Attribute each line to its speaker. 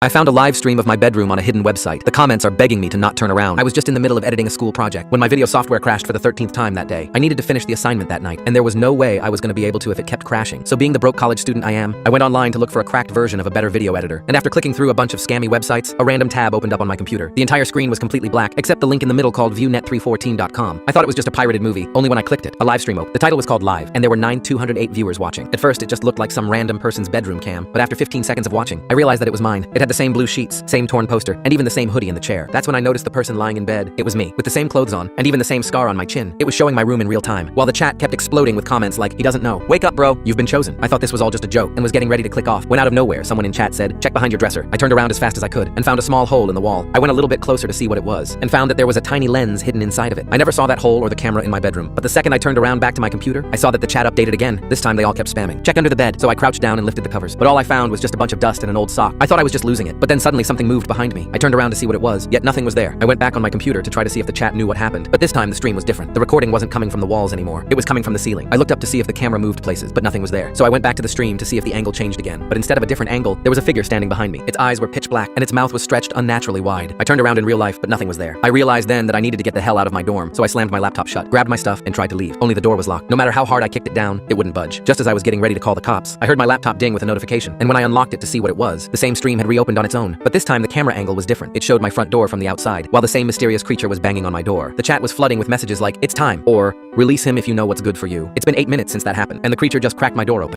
Speaker 1: I found a live stream of my bedroom on a hidden website. The comments are begging me to not turn around. I was just in the middle of editing a school project when my video software crashed for the 13th time that day. I needed to finish the assignment that night, and there was no way I was going to be able to if it kept crashing. So being the broke college student I am, I went online to look for a cracked version of a better video editor. And after clicking through a bunch of scammy websites, a random tab opened up on my computer. The entire screen was completely black, except the link in the middle called viewnet314.com. I thought it was just a pirated movie, only when I clicked it, a live stream opened. The title was called Live, and there were 9,208 viewers watching. At first, it just looked like some random person's bedroom cam, but after 15 seconds of watching, I realized that it was mine. It had the same blue sheets, same torn poster, and even the same hoodie in the chair. That's when I noticed the person lying in bed. It was me, with the same clothes on, and even the same scar on my chin. It was showing my room in real time, while the chat kept exploding with comments like, "He doesn't know. Wake up, bro. You've been chosen." I thought this was all just a joke, and was getting ready to click off, when out of nowhere, someone in chat said, "Check behind your dresser." I turned around as fast as I could, and found a small hole in the wall. I went a little bit closer to see what it was, and found that there was a tiny lens hidden inside of it. I never saw that hole or the camera in my bedroom, but the second I turned around back to my computer, I saw that the chat updated again. This time they all kept spamming, "Check under the bed." So I crouched down and lifted the covers, but all I found was just a bunch of dust and an old sock. I thought I was just losing it, but then suddenly something moved behind me. I turned around to see what it was, yet nothing was there. I went back on my computer to try to see if the chat knew what happened, but this time the stream was different. The recording wasn't coming from the walls anymore. It was coming from the ceiling. I looked up to see if the camera moved places, but nothing was there. So I went back to the stream to see if the angle changed again, but instead of a different angle, there was a figure standing behind me. Its eyes were pitch black, and its mouth was stretched unnaturally wide. I turned around in real life, but nothing was there. I realized then that I needed to get the hell out of my dorm, so I slammed my laptop shut, grabbed my stuff, and tried to leave. Only the door was locked. No matter how hard I kicked it down, it wouldn't budge. Just as I was getting ready to call the cops, I heard my laptop ding with a notification, and when I unlocked it to see what it was, the same stream had reopened on its own, but this time the camera angle was different. It showed my front door from the outside, while the same mysterious creature was banging on my door. The chat was flooding with messages like, "It's time," or "Release him if you know what's good for you." It's been 8 minutes since that happened, and the creature just cracked my door open.